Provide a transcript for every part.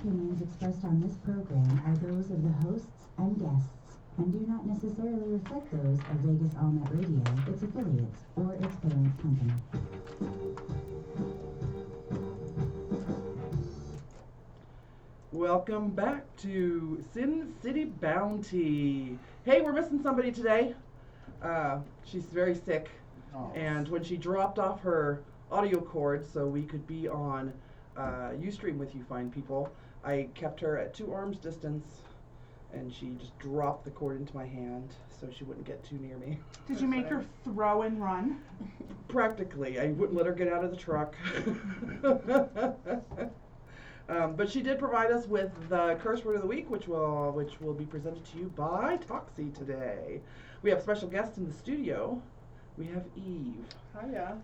opinions expressed on this program are those of the hosts and guests and do not necessarily reflect those of Vegas All Net Radio, its affiliates, or its parent company. Welcome back to SinCityBounty. Hey, we're missing somebody today. She's very sick, and when she dropped off her audio cord so we could be on Ustream with you fine people, I kept her at 2 arms distance, and she just dropped the cord into my hand so she wouldn't get too near me. Did you make her throw and run? Practically. I wouldn't let her get out of the truck. But she did provide us with the curse word of the week, which will be presented to you by Toxie today. We have special guests in the studio. We have Eve. Hiya.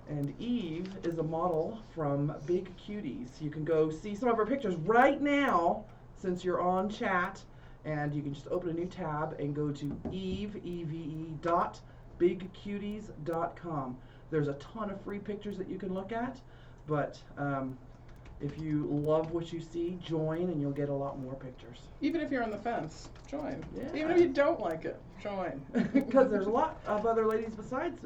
And Eve is a model from Big Cuties. You can go see some of her pictures right now since you're on chat, and you can just open a new tab and go to eve.bigcuties.com. There's a ton of free pictures that you can look at, but if you love what you see, join and you'll get a lot more pictures. Even if you're on the fence, join. Yeah. Even if you don't like it, join. Because there's a lot of other ladies besides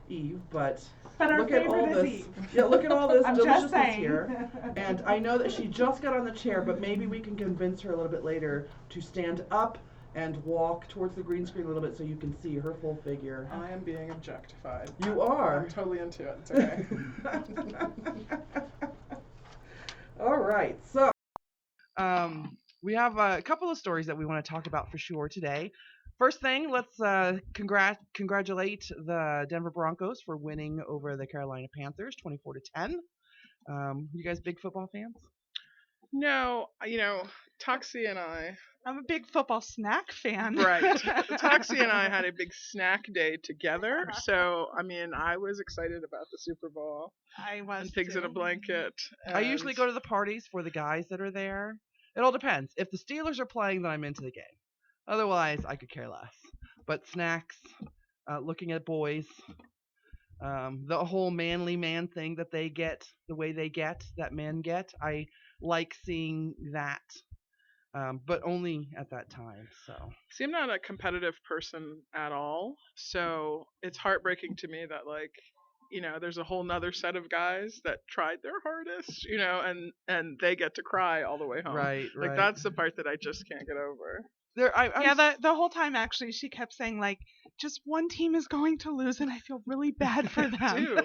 Eve, but our look at all favorite this. is Eve. Yeah, look at all this I'm just deliciousness saying. here. And I know that she just got on the chair, but maybe we can convince her a little bit later to stand up and walk towards the green screen a little bit so you can see her full figure. I am being objectified. You are. I'm totally into it. It's okay. All right, so we have a couple of stories that we want to talk about for sure today. First thing, let's congratulate the Denver Broncos for winning over the Carolina Panthers 24-10. You guys big football fans? No, Toxie and I. I'm a big football snack fan. Right. Toxie and I had a big snack day together. So, I was excited about the Super Bowl. I was And pigs too. in a blanket. I usually go to the parties for the guys that are there. It all depends. If the Steelers are playing, then I'm into the game. Otherwise, I could care less. But snacks, looking at boys, the whole manly man thing that they get, the way they get, that men get, I like seeing that. But only at that time. So. See, I'm not a competitive person at all. So it's heartbreaking to me that, there's a whole nother set of guys that tried their hardest, and they get to cry all the way home. Right. Like, that's the part that I just can't get over. The whole time actually she kept saying just one team is going to lose and I feel really bad for them. I do.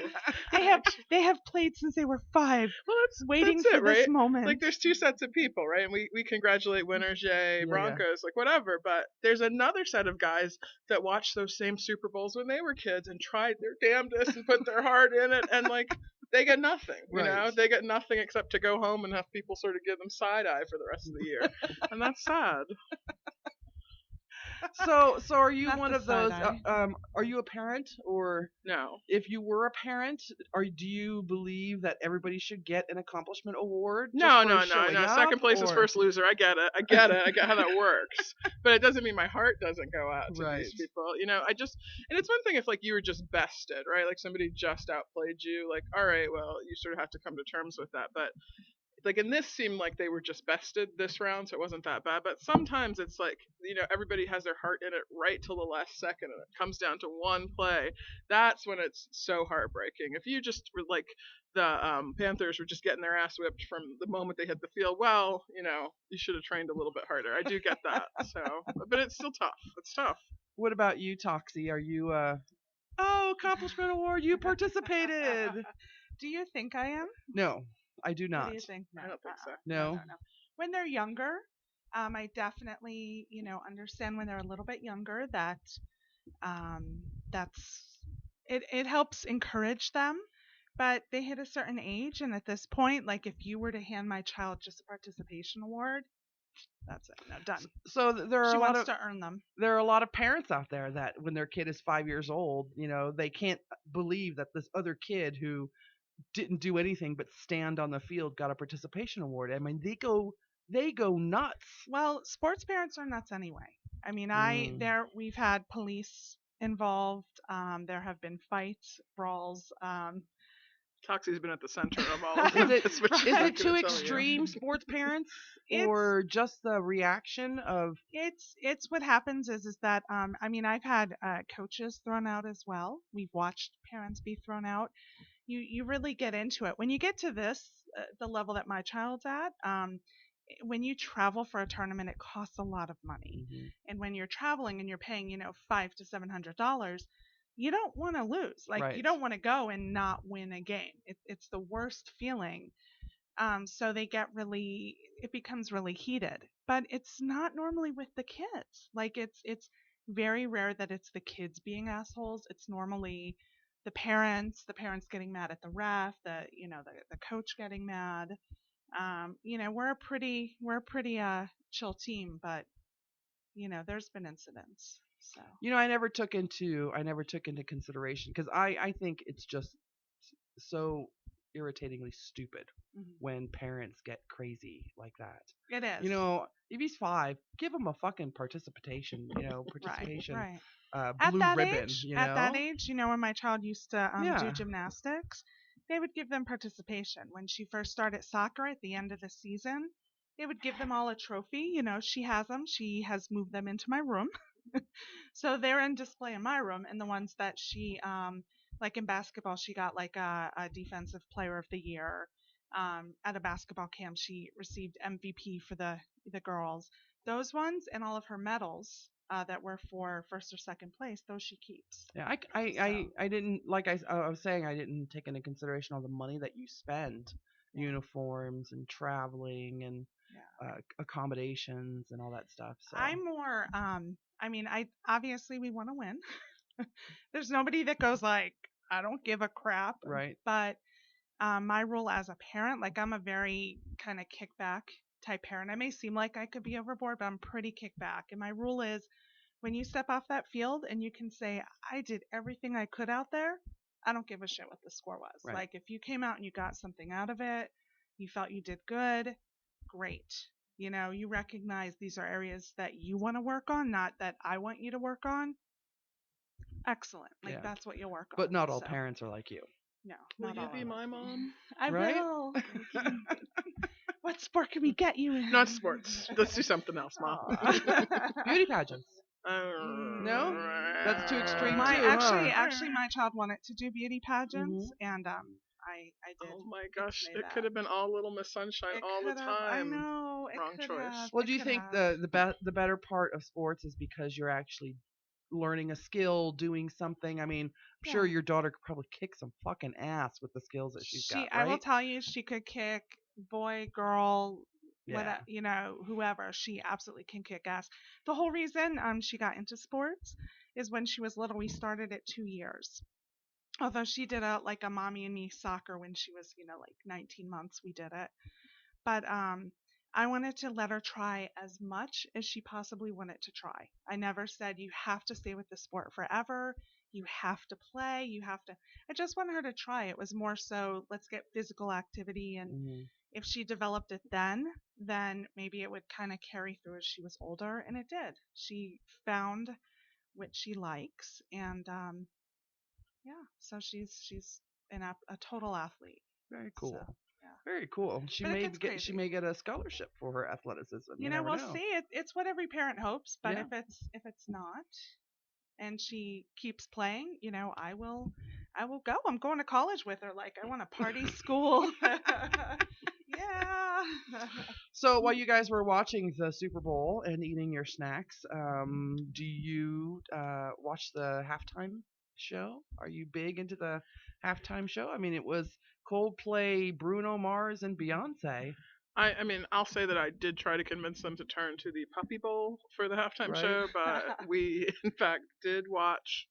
They have played since they were 5. Well, waiting that's for it, this right? moment. Like, there's 2 sets of people, right? And we congratulate winners, yay, Broncos, whatever. But there's another set of guys that watched those same Super Bowls when they were kids and tried their damnedest and put their heart in it, and they get nothing. You know, they get nothing except to go home and have people sort of give them side eye for the rest of the year, and that's sad. So are you Not one the of those? side-eye. Are you a parent, or No? if you were a parent, do you believe that everybody should get an accomplishment award? No. Showing up, Second place is or- first loser. I get it. I get how that works. But it doesn't mean my heart doesn't go out to these people. And it's one thing if you were just bested, right? Like somebody just outplayed you. Like, all right, well, you sort of have to come to terms with that. But in this seemed like they were just bested this round, so it wasn't that bad. But sometimes it's everybody has their heart in it right till the last second, and it comes down to one play. That's when it's so heartbreaking. If you just were the Panthers were just getting their ass whipped from the moment they hit the field, well, you should have trained a little bit harder. I do get that. So, but it's still tough. It's tough. What about you, Toxie? Are you accomplishment award? You participated. Do you think I am? No, I do not. What do you think? I don't think so. No. When they're younger, I definitely, understand when they're a little bit younger that it helps encourage them. But they hit a certain age, and at this point, if you were to hand my child just a participation award, that's it. No, done. So there are She a lot wants of to earn them. there are a lot of parents out there that when their kid is 5 years old, they can't believe that this other kid who didn't do anything but stand on the field got a participation award. I mean, they go nuts. Well, sports parents are nuts anyway. I mean, we've had police involved. There have been fights, brawls. Toxie's been at the center of all of Is it this, which is she's not it too going to tell you. extreme, sports parents, It's or just the reaction of? it's what happens is that I mean I've had coaches thrown out as well. We've watched parents be thrown out. You really get into it when you get to this the level that my child's at. When you travel for a tournament, it costs a lot of money, Mhm. and when you're traveling and you're paying $500 to $700, you don't want to lose. Like you Right. don't want to go and not win a game. It's the worst feeling. So they get really, it becomes really heated. But it's not normally with the kids. Like it's very rare that it's the kids being assholes. It's normally the parents getting mad at the ref, the coach getting mad. We're a pretty chill team, but there's been incidents. So I never took into consideration because I think it's just so irritatingly stupid mhm. when parents get crazy like that. It is. If he's 5, give him a fucking participation, Right, participation right. blue ribbon, At that age, when my child used to do Yeah. gymnastics, they would give them participation. When she first started soccer at the end of the season, they would give them all a trophy. She has them. She has moved them into my room. So they're in display in my room, and the ones that she, like in basketball, she got like a defensive player of the year. At a basketball camp, she received MVP for the girls. Those ones and all of her medals that were for first or second place, those she keeps. Yeah, I didn't I was saying I didn't take into consideration all the money that you spend, Yeah. uniforms and traveling and Yeah. accommodations and all that stuff. So I'm more I mean I obviously we want to win. There's nobody that goes like I don't give a crap. right, But my role as a parent, like I'm a very kind of kickback type parent. I may seem like I could be overboard, but I'm pretty kickback. And my rule is when you step off that field and you can say, I did everything I could out there, I don't give a shit what the score was. Right. Like if you came out and you got something out of it, you felt you did good, great. You recognize these are areas that you want to work on, not that I want you to work on. Excellent. Like Yeah. that's what you'll work on. But not all So, parents are like you. no, Will not you all be of my them. mom? I Right? will. What sport can we get you in? Not sports. Let's do something else, Mom. Aw. Beauty pageants. No? That's too extreme my too, actually my child wanted to do beauty pageants, Mhm. and I did. Oh my did gosh, say it that. could have been all Little Miss Sunshine It all the could have. I time. know. It Wrong could choice. have. Well, it do you could think have. the better part of sports is because you're actually learning a skill, doing something? I mean, I'm sure Yeah. your daughter could probably kick some fucking ass with the skills that she's got, I will right? tell you, she could kick boy, girl, Yeah. whoever. She absolutely can kick ass. The whole reason she got into sports is when she was little. We started at 2 years. Although she did a mommy and me soccer when she was like 19 months. We did it, but I wanted to let her try as much as she possibly wanted to try. I never said you have to stay with the sport forever. You have to play. You have to. I just wanted her to try. It was more so let's get physical activity, and Mhm. if she developed it then maybe it would kind of carry through as she was older, and it did. She found what she likes, and yeah, so she's a total athlete. Very So cool. yeah, Very cool. She but it may gets get she crazy. may get a scholarship for her athleticism. You never We'll know. see. It's what every parent hopes, but Yeah. if it's not, and she keeps playing, I will go. I'm going to college with her. Like I want a party school. Yeah. So while you guys were watching the Super Bowl and eating your snacks, do you watch the halftime show? Are you big into the halftime show? I mean, it was Coldplay, Bruno Mars, and Beyonce, I mean, I'll say that I did try to convince them to turn to the Puppy Bowl for the halftime right? show, but we, in fact, did watch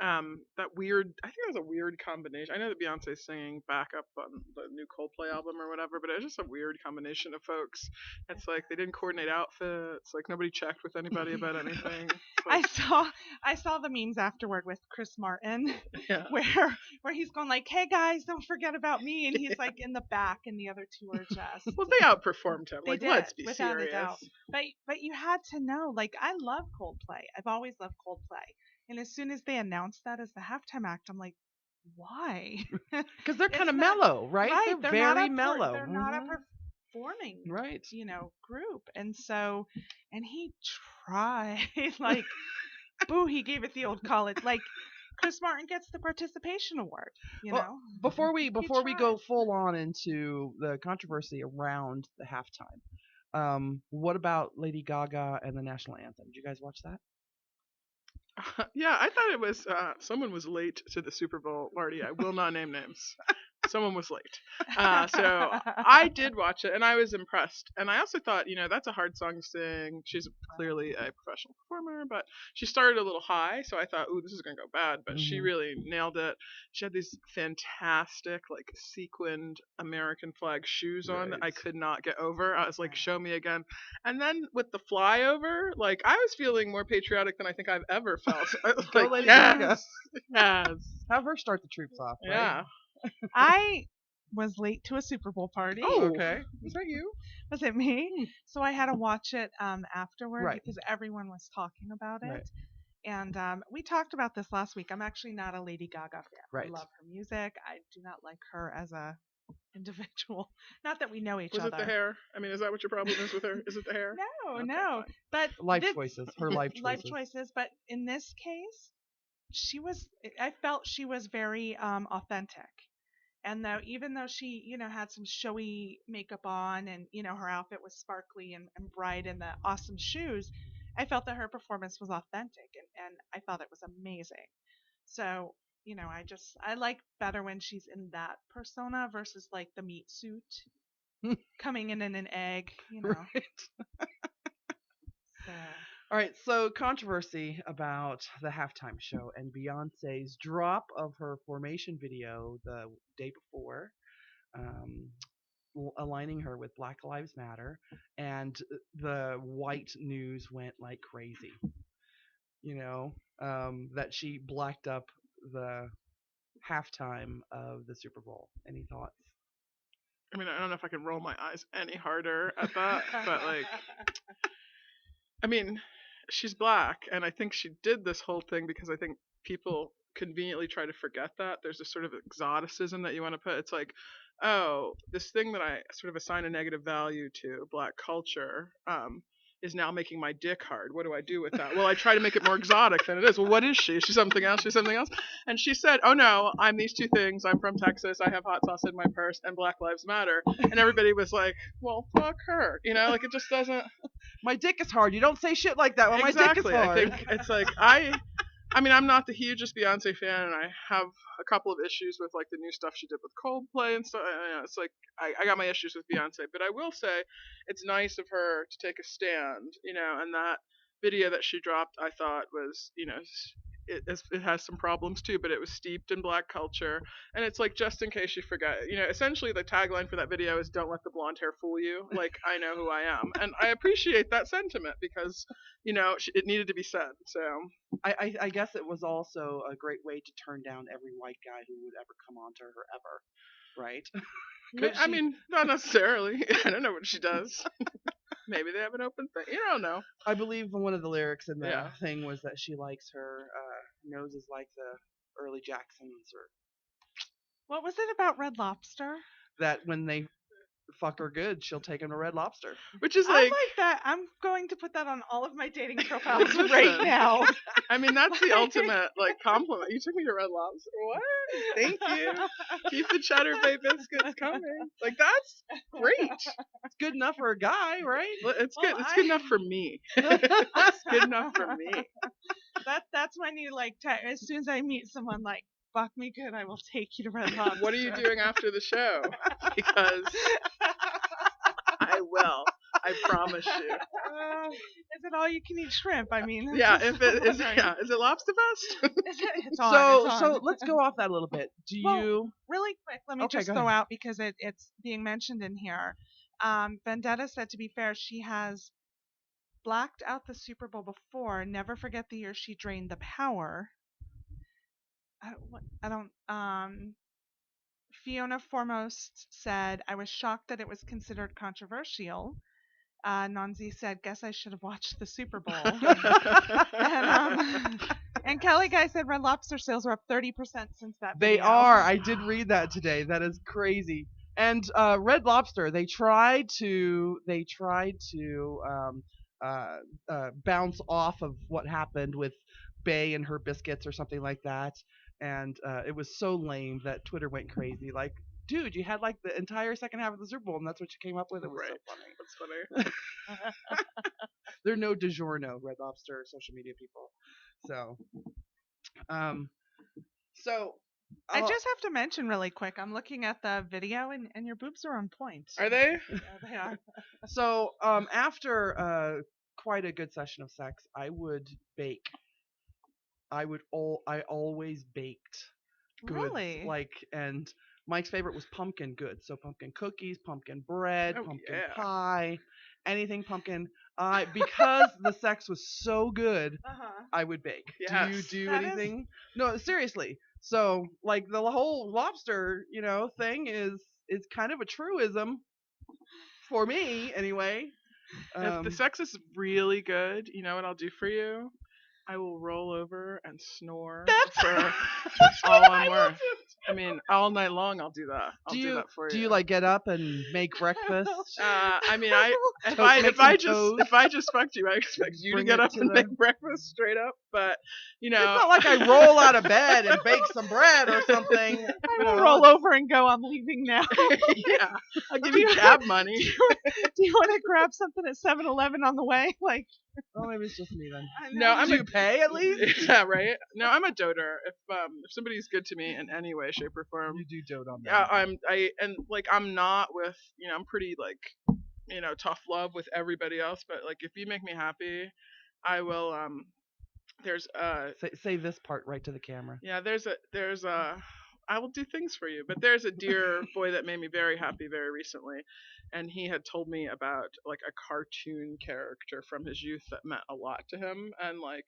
that weird. I think it was a weird combination. I know that Beyonce's singing backup on the new Coldplay album or whatever, but it was just a weird combination of folks. It's like they didn't coordinate outfits. Like nobody checked with anybody about anything. It's I like, saw the memes afterward with Chris Martin yeah. where he's going like, "Hey guys, don't forget about me," and he's like in the back, and the other two are just. Well, they outperformed him. They Like, did, let's be without a serious. doubt. But you had to know, like I love Coldplay. I've always loved Coldplay. And as soon as they announced that as the halftime act, I'm like, why? Because they're kind It's of not mellow, right? right. They're very They're mellow. not a Mhm. performing, Right. group. And so, and he tried like, boo, he gave it the old college. Like, Chris Martin gets the participation award. Well, He before we tried. go full on into the controversy around the halftime, what about Lady Gaga and the national anthem? Did you guys watch that? Yeah, I thought it was someone was late to the Super Bowl, Marty. I will not name names. Someone was late. So I did watch it and I was impressed. And I also thought, that's a hard song to sing. She's clearly a professional performer, but she started a little high. So I thought, ooh, this is going to go bad. But she Mhm. really nailed it. She had these fantastic, like, sequined American flag shoes on that I Right. could not get over. I was like, show me again. And then with the flyover, like, I was feeling more patriotic than I think I've ever felt. I was Go like, Lady Gaga. yes, yes, Have her start the troops off, right? yeah. I was late to a Super Bowl party. Oh, Okay. was that you? Was it me? So I had to watch it afterward Right. because everyone was talking about it. Right. And we talked about this last week. I'm actually not a Lady Gaga fan. Right. I love her music. I do not like her as a individual. Not that we know each Was other. it the hair? I mean, is that what your problem is with her? Is it the hair? No, Okay, no. fine. But Life choices. Her life choices. life choices. But in this case, I felt she was very authentic. And even though she, had some showy makeup on and, her outfit was sparkly and bright and the awesome shoes, I felt that her performance was authentic and I thought it was amazing. So, I like better when she's in that persona versus like the meat suit coming in an egg. Right. So. All right, so controversy about the halftime show and Beyonce's drop of her formation video the day before, um, aligning her with Black Lives Matter, and the white news went like crazy. That she blacked up the halftime of the Super Bowl. Any thoughts? I mean, I don't know if I can roll my eyes any harder at that, but like, I mean, she's black, and I think she did this whole thing because I think people conveniently try to forget that there's this sort of exoticism that you want to put. It's like, oh, this thing that I sort of assign a negative value to, black culture, is now making my dick hard. What do I do with that? Well, I try to make it more exotic than it is. Well, what is she? Is she something else? She's something else. And she said, oh no, I'm these two things. I'm from Texas. I have hot sauce in my purse, and Black Lives Matter. And everybody was like, well, fuck her. Like it just doesn't. My dick is hard. You don't say shit like that when my dick is Exactly. hard. I think it's like I mean, I'm not the hugest Beyonce fan, and I have a couple of issues with like the new stuff she did with Coldplay and stuff. It's like I got my issues with Beyonce, but I will say it's nice of her to take a stand, and that video that she dropped, I thought was, it has some problems too, but it was steeped in black culture, and it's like just in case you forget, essentially the tagline for that video is "Don't let the blonde hair fool you." Like I know who I am, and I appreciate that sentiment because it needed to be said. So. I guess it was also a great way to turn down every white guy who would ever come onto her ever, right? I mean, not necessarily. I don't know what she does. Maybe they have an open thing. You don't know. I believe one of the lyrics in the Yeah. thing was that she likes her noses like the early Jacksons, or What was it about Red Lobster? that when they fuck her good, she'll take him to Red Lobster. Which is I like, like that. I'm going to put that on all of my dating profiles Listen. right now. I mean, that's the ultimate like compliment. You took me to Red Lobster. What? Thank you. Keep the Cheddar Bay biscuits coming. Like that's great. It's good enough for a guy, right? It's Well, good. It's good enough for me. It's good enough for me. That's my new like. As soon as I meet someone, like, fuck me good, I will take you to Red Lobster. What are you doing after the show? Because I will. I promise you. Is it all you can eat shrimp? I mean, Yeah, if it is, yeah, is it Lobster Fest? It's on. So it's on. so let's go off that a little bit. Do Well, you? Really quick, let me Okay, just go throw ahead. out because it's being mentioned in here. Vendetta said, to be fair, she has blacked out the Super Bowl before. Never forget the year she drained the power. I don't. Fiona Foremost said, I was shocked that it was considered controversial. Nanzi said, guess I should have watched the Super Bowl. and, And Kelly Guy said Red Lobster sales are up 30% since that They video. are. I did read that today. That is crazy. And Red Lobster, they tried to bounce off of what happened with Bay and her biscuits or something like that. And it was so lame that Twitter went crazy. Like, dude, you had like the entire second half of the Super Bowl, and that's what you came up with. It was so funny. That's funny. They're no DiGiorno, Red Lobster social media people. So, so I just have to mention really quick. I'm looking at the video, and your boobs are on point. Are they? Yeah, they are. So, after quite a good session of sex, I would bake. I always baked goods. Really? Like, and Mike's favorite was pumpkin goods. So pumpkin cookies, pumpkin bread, Oh, pumpkin yeah. pie, anything pumpkin. Because the sex was so good, I would bake. Yes. Do you do That anything? No, seriously. So, like, the whole lobster, thing is kind of a truism for me, anyway. If the sex is really good, you know what I'll do for you? I will roll over and snore for all I'm worth. I mean, all night long I'll do that. I'll do that for you. Do you like get up and make breakfast? I mean, if Toast. I just fucked you, I expect you to Bring get it up to and the- make breakfast straight up. But It's not like I roll out of bed and bake some bread or something. I will roll over and go. I'm leaving now. yeah, I'll give you cab money. Do you want to grab something at 7-Eleven on the way? Like, Oh, maybe it's just me then. No, Do you pay at least? Yeah, right. No, I'm a doter. If somebody's good to me in any way, shape, or form, You do dote on yeah, them. I'm not with I'm pretty like tough love with everybody else, but like if you make me happy, I will there's Say this part right to the camera. yeah there's a I will do things for you, but there's a dear boy that made me very happy very recently, and he had told me about like a cartoon character from his youth that meant a lot to him, and like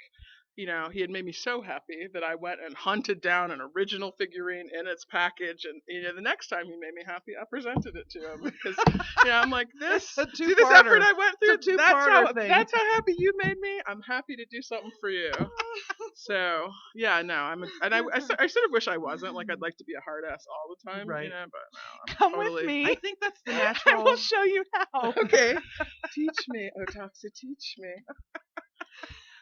he had made me so happy that I went and hunted down an original figurine in its package, and the next time he made me happy, I presented it to him because I'm like, this It's a see this effort I went through. It's a two-parter thing. That's how happy you made me. I'm happy to do something for you. So yeah, no, I sort of wish I wasn't. Like I'd like to be a hard ass all the time, Right. but no, I'm come totally. with me. I think that's the I natural. will show you how. Okay, teach me, Otoxa, teach me.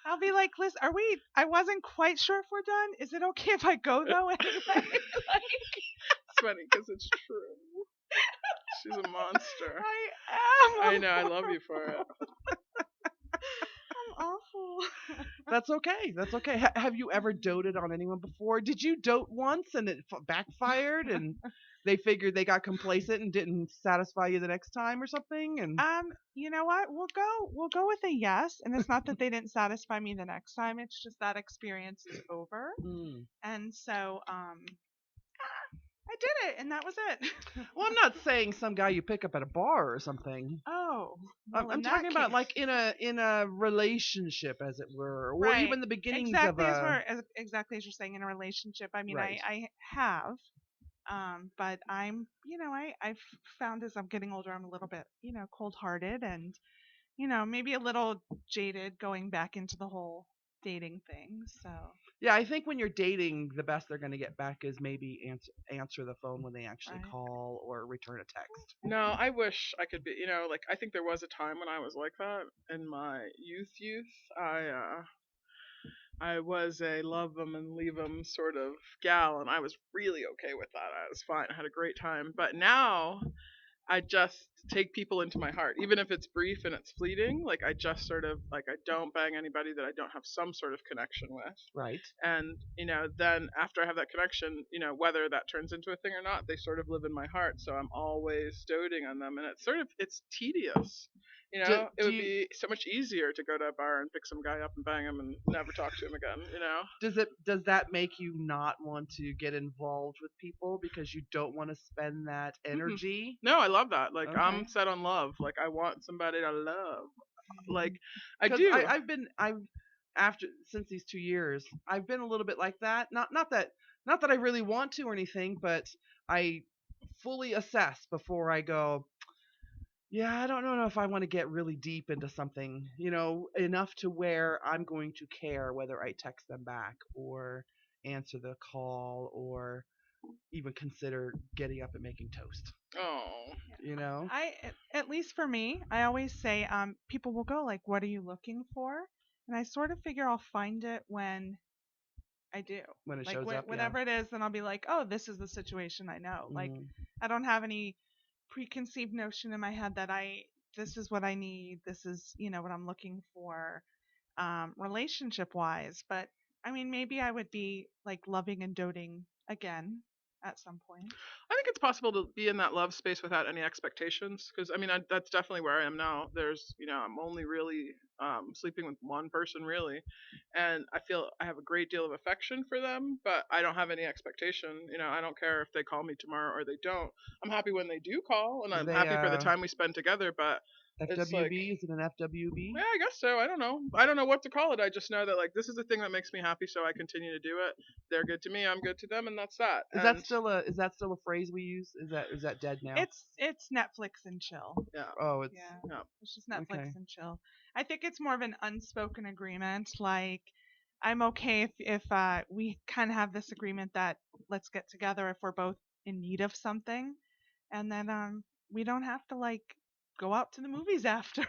I'll be like, Liz, I wasn't quite sure if we're done. Is it okay if I go though anyway? It's funny because it's true. She's a monster. I am. I know. I love you for it. I'm awful. That's okay. That's okay. Have you ever doted on anyone before? Did you dote once and it backfired and they figured they got complacent and didn't satisfy you the next time or something? And You know what? We'll go with a yes. And it's not that they didn't satisfy me the next time. It's just that experience is over. And so I did it, and that was it. Well, I'm not saying some guy you pick up at a bar or something. Oh, well, I'm in that talking about case- like in a relationship, as it were, or Right. even the beginnings exactly of a. exactly as you're saying, in a relationship. I mean, Right. I have, but I'm I've found as I'm getting older, I'm a little bit cold-hearted and maybe a little jaded going back into the whole dating thing. So Yeah, I think when you're dating, the best they're going to get back is maybe answer the phone when they actually Right. call or return a text. No, I wish I could be. Like I think there was a time when I was like that in my youth. I was a love 'em and leave 'em sort of gal, and I was really okay with that. I was fine. I had a great time. But now I just take people into my heart, even if it's brief and it's fleeting. Like I just sort of like I don't bang anybody that I don't have some sort of connection with. Right. And then after I have that connection, whether that turns into a thing or not, they sort of live in my heart. So I'm always doting on them, and it's tedious. It would be so much easier to go to a bar and pick some guy up and bang him and never talk to him again. Does that make you not want to get involved with people because you don't want to spend that energy? No, I love that. Like Okay. I'm set on love. Like I want somebody to love. Like I 'Cause do. After since these 2 years, I've been a little bit like that. Not that I really want to or anything, but I fully assess before I go. Yeah, I don't know if I want to get really deep into something, enough to where I'm going to care whether I text them back or answer the call or even consider getting up and making toast. Oh. You know? At least for me, I always say, people will go like, "What are you looking for?" And I sort of figure I'll find it when I do. When it Like shows up, yeah. whatever it is, then I'll be like, "Oh, this is the situation I know." Like Mhm. I don't have any preconceived notion in my head that this is what I need. This is, what I'm looking for, relationship wise. But I mean, maybe I would be like loving and doting again at some point. I think it's possible to be in that love space without any expectations, because I mean that's definitely where I am now. There's, I'm only really sleeping with one person really, and I feel I have a great deal of affection for them, but I don't have any expectation. I don't care if they call me tomorrow or they don't. I'm happy when they do call, and I'm They happy for the time we spend together. But it's like, FWB, is it an FWB? yeah, I guess so. I don't know. I don't know what to call it. I just know that like this is the thing that makes me happy, so I continue to do it. They're good to me, I'm good to them, and that's that. Is that still a phrase we use? Is that dead now? It's Netflix and chill. Yeah. Oh, it's Yeah. It's just Netflix okay. and chill. I think it's more of an unspoken agreement. Like I'm okay if we kind of have this agreement that let's get together if we're both in need of something, and then we don't have to like go out to the movies after.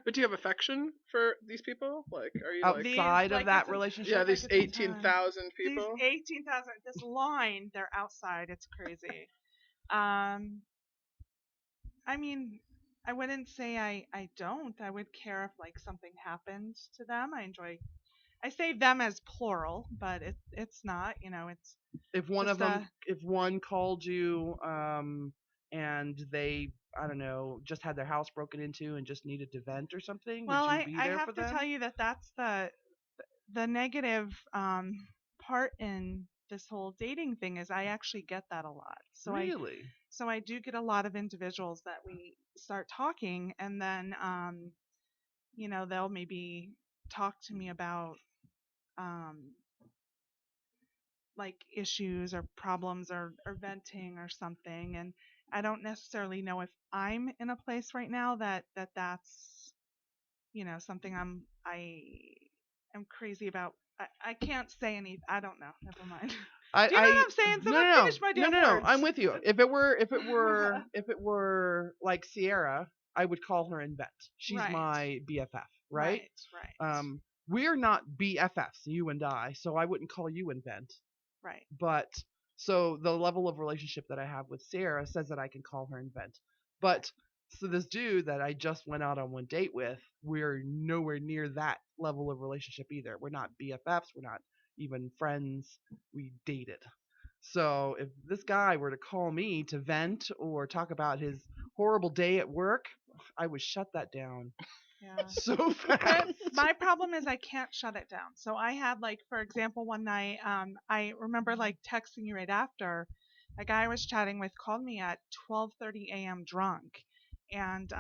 But do you have affection for these people? Like, are you like outside of like, that it's a- relationship? yeah, like these it's a ton. 18,000 These people? 18,000. This line, they're outside. It's crazy. Um, I mean, I wouldn't say I don't. I would care if like something happened to them. I say them as plural, but it's not, it's If one just of them, if one called you, and they, I don't know, just had their house broken into and just needed to vent or something, would well, you be I there have for to them? tell you that that's the negative part in this whole dating thing is I actually get that a lot. Really? So I do get a lot of individuals that we start talking and then they'll maybe talk to me about um like issues or problems or venting or something, and I don't necessarily know if I'm in a place right now that's something I am crazy about. I can't say any. I don't know. Never mind. Do you know what I'm saying? No, Someone no, no, finish my no, damn no, no. words. I'm with you. If it were like Sierra, I would call her and vent. She's Right. my BFF, right? Right. We're not BFFs, you and I, so I wouldn't call you and vent. Right. But so the level of relationship that I have with Sarah says that I can call her and vent. But so this dude that I just went out on one date with, we're nowhere near that level of relationship either. We're not BFFs. We're not even friends. We dated. So if this guy were to call me to vent or talk about his horrible day at work, I would shut that down Yeah. so But fast. my problem is I can't shut it down. So I had like, for example, one night, I remember like texting you right after. A guy I was chatting with called me at 12:30 a.m. drunk, and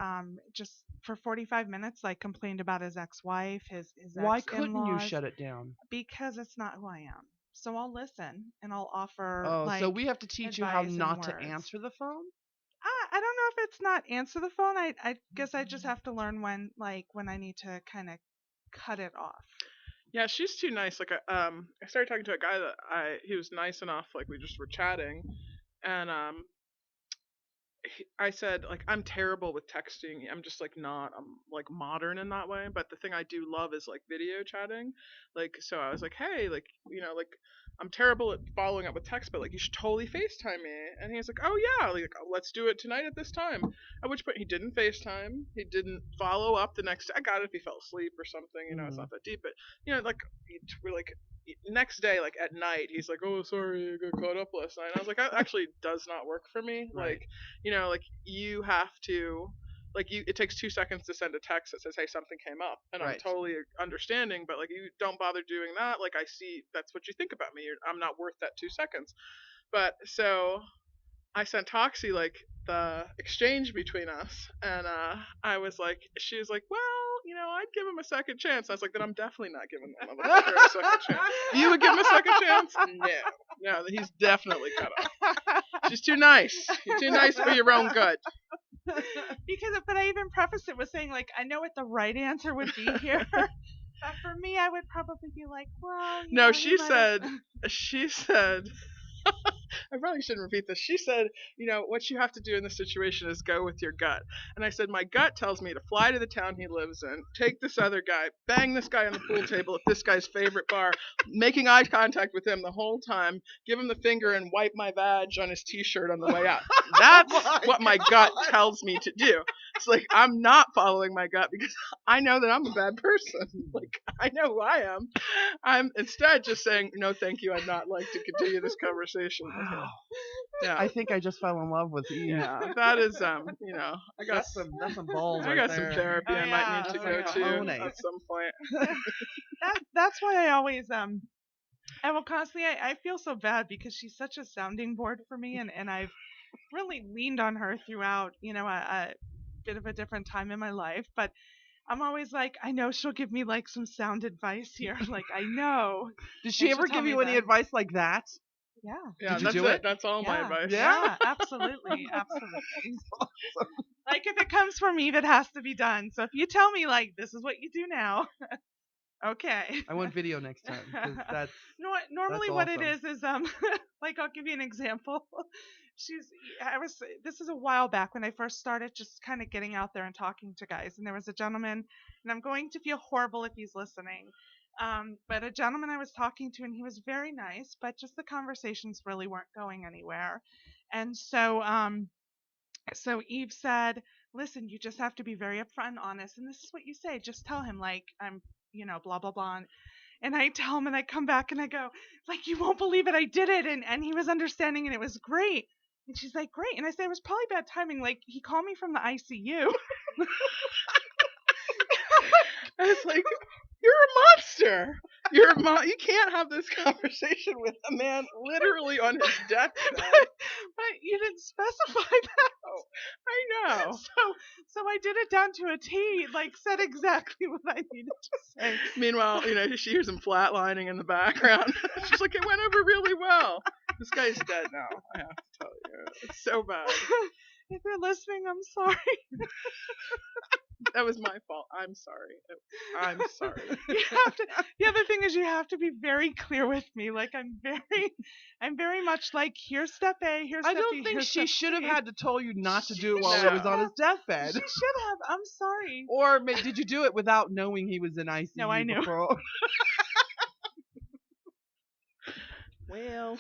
just for 45 minutes like complained about his ex-wife, his Why couldn't you ex-in-laws, shut it down? because it's not who I am. So I'll listen and I'll offer Oh, so like we have to teach you how advice and not to words. answer the phone? I don't know if it's not answer the phone. I guess I just have to learn when I need to kind of cut it off. Yeah, she's too nice. Like, I started talking to a guy that he was nice enough. Like, we just were chatting, and I said like I'm terrible with texting. I'm just like not. I'm like modern in that way. But the thing I do love is like video chatting. Like, so I was like, hey, like like I'm terrible at following up with text, but like you should totally FaceTime me. And he was like, oh yeah, like let's do it tonight at this time. At which point he didn't FaceTime. He didn't follow up the next. I got it if he fell asleep or something. It's not that deep. But like we're like next day, like at night, he's like, oh sorry, I got caught up last night. And I was like, that actually does not work for me. Right. Like like you have to it takes 2 seconds to send a text that says hey something came up, and I'm Right. totally understanding, but like you don't bother doing that. Like I see that's what you think about me. I'm not worth that 2 seconds. But so I sent Toxie like the exchange between us, and I was like, she was like, well, I'd give him a second chance. I was like, then I'm definitely not giving that motherfucker a second chance. You would give him a second chance? No, he's definitely cut off. She's too nice. You're too nice for your own good. But I even prefaced it with saying, like, I know what the right answer would be here. But for me, I would probably be like, well, No, you might have... she said, I probably shouldn't repeat this. She said, what you have to do in this situation is go with your gut. And I said, my gut tells me to fly to the town he lives in, take this other guy, bang this guy on the pool table at this guy's favorite bar, making eye contact with him the whole time, give him the finger and wipe my vag on his t-shirt on the way out. That's what my gut tells me to do. It's like, I'm not following my gut because I know that I'm a bad person. Like, I know who I am. I'm instead just saying, no, thank you. I'd not like to continue this conversation with you. Yeah. I think I just fell in love with Eve. Yeah, that is, I got that's some balls I right got there. some therapy I might need to go to at some point. That's why I always I will constantly I feel so bad because she's such a sounding board for me, and I've really leaned on her throughout a bit of a different time in my life, but I'm always like, I know she'll give me like some sound advice here. Like, I know. Did she ever give you any advice like that? Yeah. Yeah, Did you that's do it? That's all my advice. Yeah, absolutely. Absolutely. Like, if it comes from Eve, it has to be done. So if you tell me, like, this is what you do now, okay. I want video next time, because that's normally that's what awesome. it is like, I'll give you an example. This is a while back when I first started just kind of getting out there and talking to guys, and there was a gentleman, and I'm going to feel horrible if he's listening, but a gentleman I was talking to, and he was very nice, but just the conversations really weren't going anywhere. And so Eve said, listen, you just have to be very upfront and honest, and this is what you say. Just tell him, like, I'm blah blah blah. And I tell him, and I come back and I go, like, you won't believe it, I did it. And he was understanding, and it was great. And she's like, great. And I said, it was probably bad timing. Like, he called me from the ICU. And it's like, you're a monster. You can't have this conversation with a man literally on his deathbed. But you didn't specify that. Oh, I know. So I did it down to a T, like, said exactly what I needed to say. Meanwhile, she hears him flatlining in the background. She's like, it went over really well. This guy's dead now, I have to tell you. It's so bad. If you're listening, I'm sorry. That was my fault. I'm sorry. I'm sorry. The other thing is, you have to be very clear with me. Like, I'm very much like, here's step A, here's step B. I don't think she should have had to tell you not to do it while No. he was on his deathbed. She should have. I'm sorry. Or did you do it without knowing he was in ICU? No, I knew. Before? Well,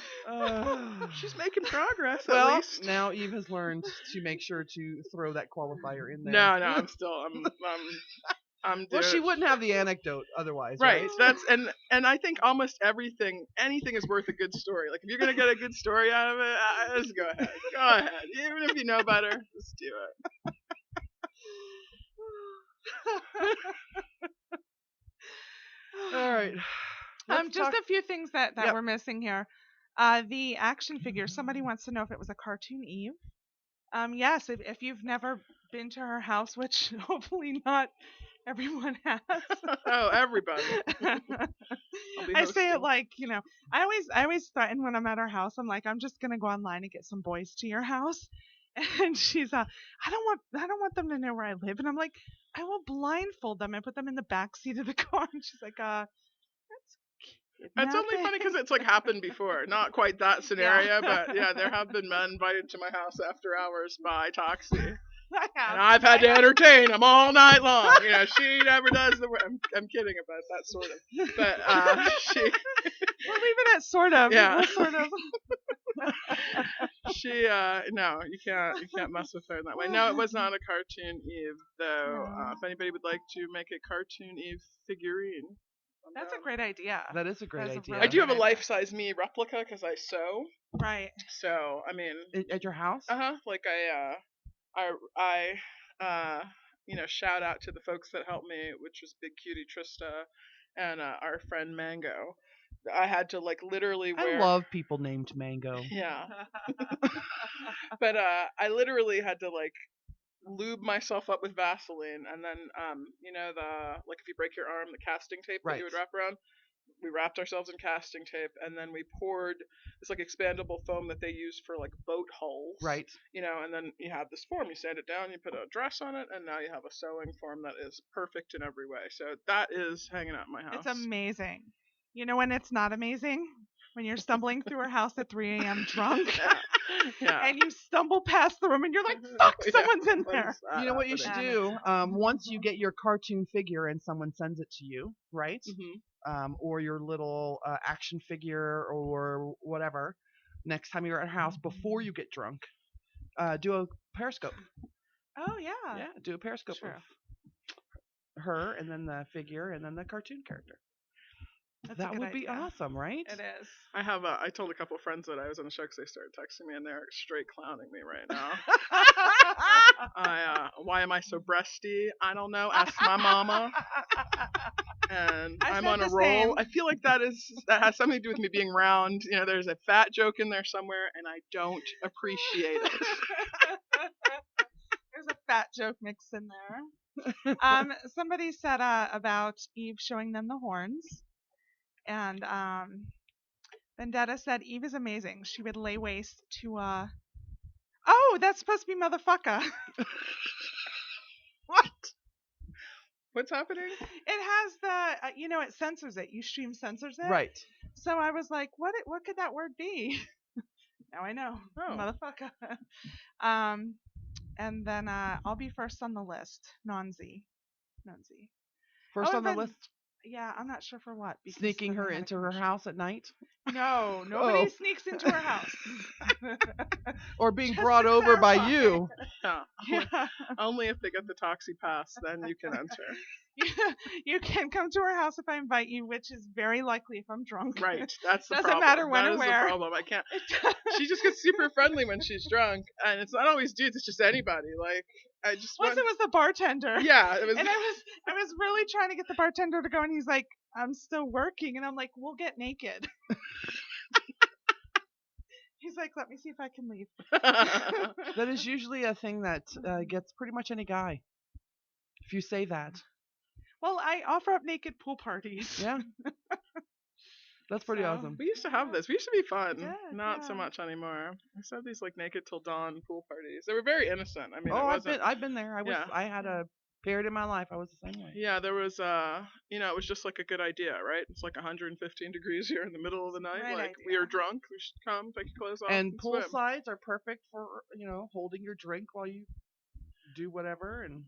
she's making progress. Well, at least. now Eve has learned to make sure to throw that qualifier in there. No, I'm Well, she wouldn't have the anecdote otherwise, right. right? That's and I think almost anything is worth a good story. Like, if you're gonna get a good story out of it, just go ahead. Go ahead. Even if you know better, just do it. All right. Just a few things that Yep. we're missing here. The action figure. Somebody wants to know if it was a cartoon Eve. Yes, if you've never been to her house, which hopefully not everyone has. Oh, everybody. I say it like, I always threaten when I'm at her house. I'm like, I'm just gonna go online and get some boys to your house. And she's I don't want them to know where I live. And I'm like, I will blindfold them and put them in the back seat of the car. And she's like, It's only funny because it's like happened before. Not quite that scenario, but yeah, there have been men invited to my house after hours by Toxie. And I've had to entertain them all night long. She never does the work. I'm kidding about that, sort of. But we'll leave it at sort of. Yeah. Sort of. She no, you can't mess with her in that way. No, it was not a cartoon Eve, though. If anybody would like to make a cartoon Eve figurine, that's a great idea. That is a great idea. I do have a life-size me replica because I sew. Right. So I mean, at your house? Like I shout out to the folks that helped me, which was Big Cutie Trista and our friend Mango. I had to like literally wear. I love people named Mango. Yeah. But I literally had to like lube myself up with Vaseline, and then the like if you break your arm, the casting tape that you would wrap around. we wrapped ourselves in casting tape, and then we poured this like expandable foam that they use for like boat hulls. Right. And then you have this form, you sand it down, you put a dress on it, and now you have a sewing form that is perfect in every way. So that is hanging out in my house. It's amazing. You know when it's not amazing? When you're stumbling through her house at 3 a.m. drunk. Yeah. And you stumble past the room and you're like, fuck, someone's in there. You know what you should do? Once you get your cartoon figure and someone sends it to you, right? Mm-hmm. Or your little action figure or whatever, next time you're at her house, before you get drunk, do a Periscope. Oh, yeah. Yeah, do a Periscope of her and then the figure and then the cartoon character. That would be awesome, right? It is. I told a couple of friends that I was on the show because they started texting me and they're straight clowning me right now. Why am I so breasty? I don't know. Ask my mama. And I'm on a roll. Same. I feel like that has something to do with me being round. There's a fat joke in there somewhere, and I don't appreciate it. There's a fat joke mixed in there. Somebody said about Eve showing them the horns. And Vendetta said Eve is amazing. She would lay waste to Oh, that's supposed to be motherfucker. What? What's happening? It has the it censors it. Ustream censors it. Right. So I was like, what could that word be? Now I know. Oh. Motherfucker. And then I'll be first on the list. Nonzi. First on the list? Yeah, I'm not sure for what. Sneaking her into her house at night? No, nobody sneaks into her house. Or being brought over by you. Yeah. Only if they get the Toxie pass, then you can enter. You can come to her house if I invite you, which is very likely if I'm drunk. Right. That's the Doesn't problem. matter when or where. That is the problem. I can't. She just gets super friendly when she's drunk, and it's not always dudes. It's just anybody. Like I just. Once it was the bartender. Yeah, it was. And I was really trying to get the bartender to go, and he's like, "I'm still working," and I'm like, "We'll get naked." He's like, "Let me see if I can leave." That is usually a thing that gets pretty much any guy. If you say that. Well, I offer up naked pool parties. Yeah. That's pretty awesome. We used to have this. We used to be fun. Yeah, Not so much anymore. I used to have these like naked till dawn pool parties. They were very innocent. I mean, I've been there. I had a period in my life I was the same way. Yeah, there was it was just like a good idea, right? It's like 115 degrees here in the middle of the night. Right like idea. We are drunk, we should come, take your clothes off. And pool swim. sides are perfect for, holding your drink while you do whatever. And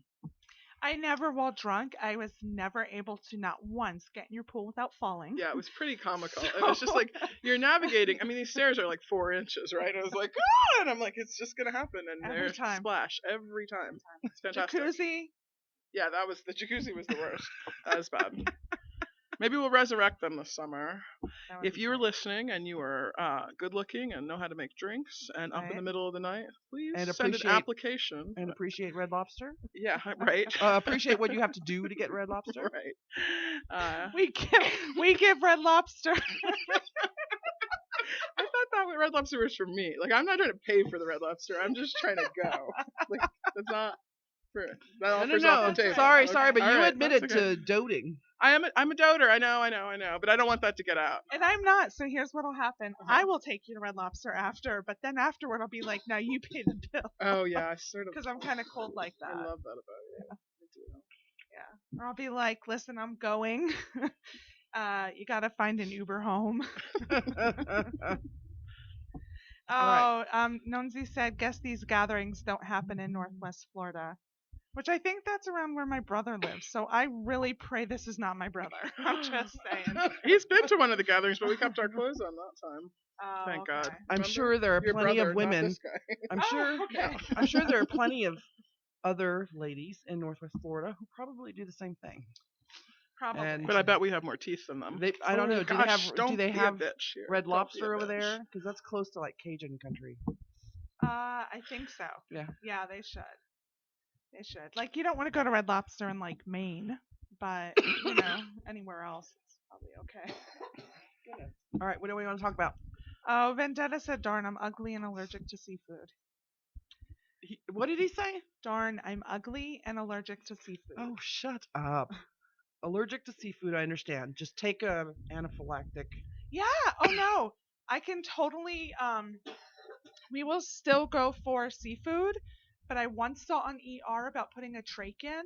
I never, while drunk, I was never able to not once get in your pool without falling. Yeah, it was pretty comical. It was just like you're navigating. I mean, these stairs are like 4 inches, right? I was like, and I'm like, it's just gonna happen, and Every there's time. splash every time. It's fantastic. Jacuzzi. Yeah, the jacuzzi was the worst. That was bad. Maybe we'll resurrect them this summer. If you were listening and you are good looking and know how to make drinks and up in the middle of the night, please send an application. And appreciate Red Lobster. Yeah, right. Appreciate what you have to do to get Red Lobster. Right. We give Red Lobster. I thought that Red Lobster was for me. Like, I'm not trying to pay for the Red Lobster. I'm just trying to go. Like, that's not. That offers off the table. Sorry, but you right, admitted to doting. I'm a doter. I know, but I don't want that to get out. And I'm not. So here's what'll happen. I will take you to Red Lobster after, but then afterward I'll be like, "Now you pay the bill." Oh yeah, I sort of. Because I'm kind of cold like that. I love that about you. Yeah. Yeah. Or I'll be like, "Listen, I'm going. You gotta find an Uber home." Nonzi said, "Guess these gatherings don't happen in Northwest Florida." Which I think that's around where my brother lives. So I really pray this is not my brother. I'm just saying. He's been to one of the gatherings, but we kept our clothes on that time. Oh, Thank God. I'm sure there are plenty of women. I'm sure there are plenty of other ladies in Northwest Florida who probably do the same thing. Probably. But I bet we have more teeth than them. I don't know. Do they have Red Don't Lobster over there? Because that's close to like Cajun country. I think so. Yeah. Yeah, they should. They should. Like, you don't want to go to Red Lobster in, like, Maine, but, anywhere else, it's probably okay. All right, what do we want to talk about? Oh, Vendetta said, "Darn, I'm ugly and allergic to seafood." What did he say? Darn, I'm ugly and allergic to seafood. Oh, shut up. Allergic to seafood, I understand. Just take a anaphylactic. Yeah. Oh no. I can totally. We will still go for seafood, but I once saw on ER about putting a trach in,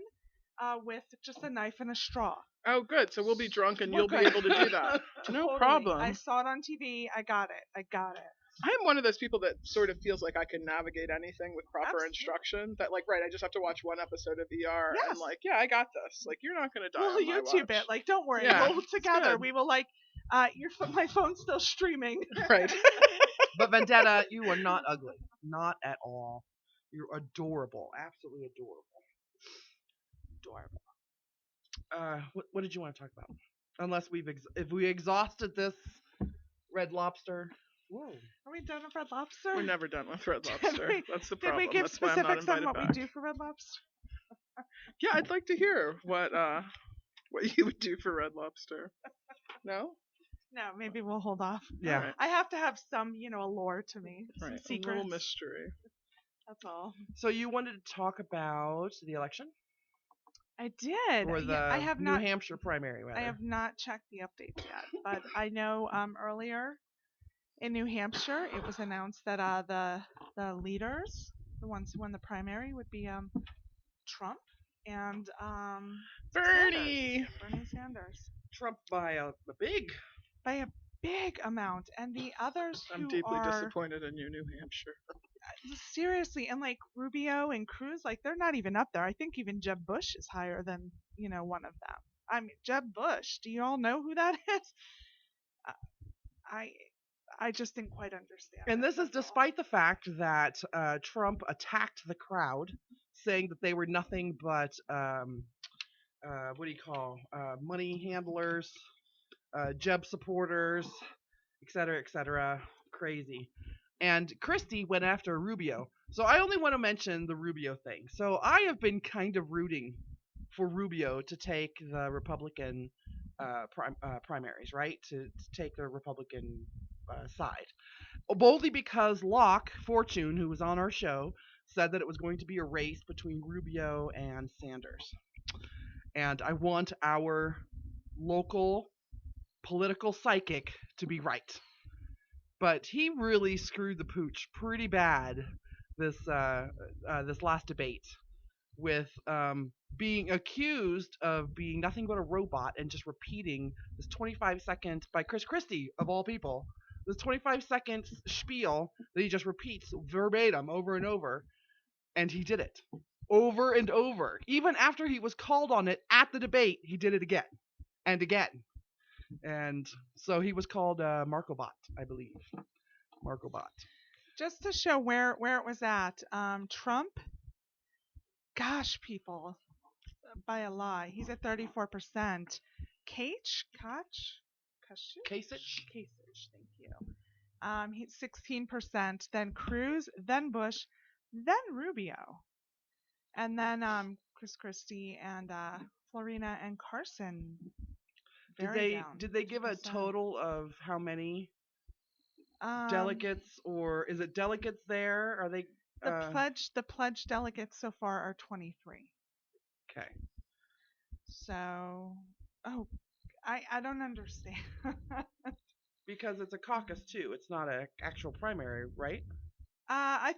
with just a knife and a straw. Oh, good. So we'll be drunk and We're you'll be good. able to do that. No Totally. problem. I saw it on TV. I got it. I'm one of those people that sort of feels like I can navigate anything with proper Absolutely. instruction. That like, right, I just have to watch one episode of ER Yes. and like, yeah, I got this. Like, you're not gonna die We'll on my YouTube watch. it. Like, don't worry. Yeah, We'll it's together. good. We will like. My phone's still streaming. Right. But Vendetta, you are not ugly. Not at all. You're adorable. Absolutely adorable. What did you want to talk about? Unless if we exhausted this Red Lobster. Whoa. Are we done with Red Lobster? We're never done with Red Lobster. That's the Did problem. we give That's why I'm not specifics on invited what back. we do for Red Lobster? Yeah, I'd like to hear what you would do for Red Lobster. No? No, maybe we'll hold off. Yeah. Right. I have to have some, allure to me. Some Right. secrets. A little mystery. That's all. So you wanted to talk about the election? I did. Or the I have New not. Hampshire primary, rather. I have not checked the updates yet, but I know earlier in New Hampshire it was announced that the leaders, the ones who won the primary, would be Trump and Bernie! Bernie Sanders, Trump by a big. by a big amount, and the others I'm who deeply are disappointed in you, New Hampshire. seriously, and like Rubio and Cruz, like they're not even up there. I think even Jeb Bush is higher than one of them. I mean, Jeb Bush. Do you all know who that is? I just didn't quite understand. And it, this is that's all. despite the fact that Trump attacked the crowd, saying that they were nothing but what do you call money handlers, Jeb supporters, et cetera. Crazy. And Christie went after Rubio. So I only want to mention the Rubio thing. So I have been kind of rooting for Rubio to take the Republican primaries, right? To take the Republican side. Boldly because Locke Fortune, who was on our show, said that it was going to be a race between Rubio and Sanders. And I want our local political psychic to be right. But he really screwed the pooch pretty bad this last debate with being accused of being nothing but a robot and just repeating this 25-second by Chris Christie of all people, this 25-second spiel that he just repeats verbatim over and over, and he did it over and over. Even after he was called on it at the debate, he did it again and again. And so he was called Markobot, I believe. Markobot. Just to show where it was at, Trump. Gosh, people, by a lie, he's at 34%. Kasich. Thank you. He's 16%. Then Cruz. Then Bush. Then Rubio. And then Chris Christie and Florina and Carson. Did they give a total of how many delegates, or is it delegates there? Are they the pledge delegates so far are 23. Okay. So, I don't understand. Because it's a caucus too. It's not an actual primary, right? I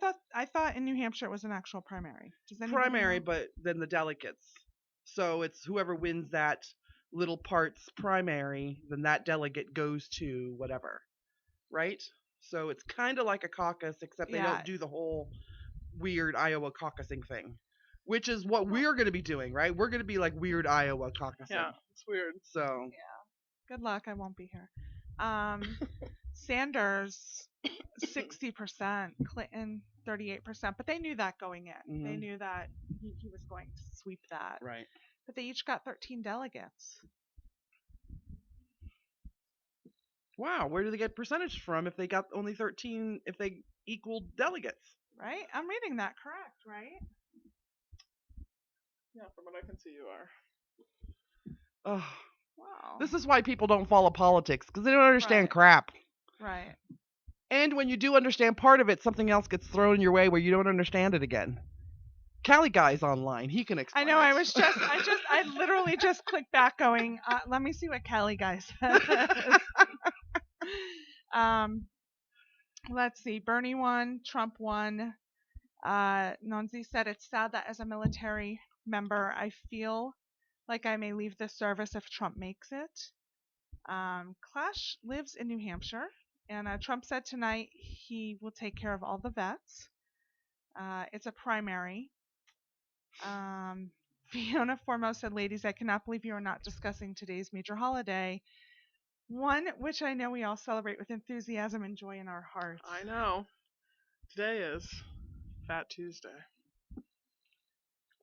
thought in New Hampshire it was an actual primary. Does anybody primary, know? but then the delegates. So it's whoever wins that little part's primary, then that delegate goes to whatever, right? So it's kind of like a caucus, except they don't do the whole weird Iowa caucusing thing, which is what we're going to be doing, right? We're going to be like weird Iowa caucusing. Yeah, it's weird. So yeah, good luck. I won't be here. Sanders 60%, Clinton 38%, but they knew that going in. Mm-hmm. They knew that he was going to sweep that. Right. But they each got 13 delegates. Wow, where do they get percentage from if they got only 13, if they equal delegates? Right? I'm reading that correct, right? Yeah, from what I can see you are. Oh, wow. This is why people don't follow politics, because they don't understand crap. Right. And when you do understand part of it, something else gets thrown your way where you don't understand it again. Cali guy's online. He can explain. I know. it. I literally just clicked back, going, let me see what Cali guy says. Let's see. Bernie won. Trump won. Nonzi said, it's sad that as a military member, I feel like I may leave the service if Trump makes it. Clash lives in New Hampshire, and Trump said tonight he will take care of all the vets. It's a primary. Fiona Foremost said, ladies, I cannot believe you are not discussing today's major holiday, one which I know we all celebrate with enthusiasm and joy in our hearts. I know. Today is Fat Tuesday.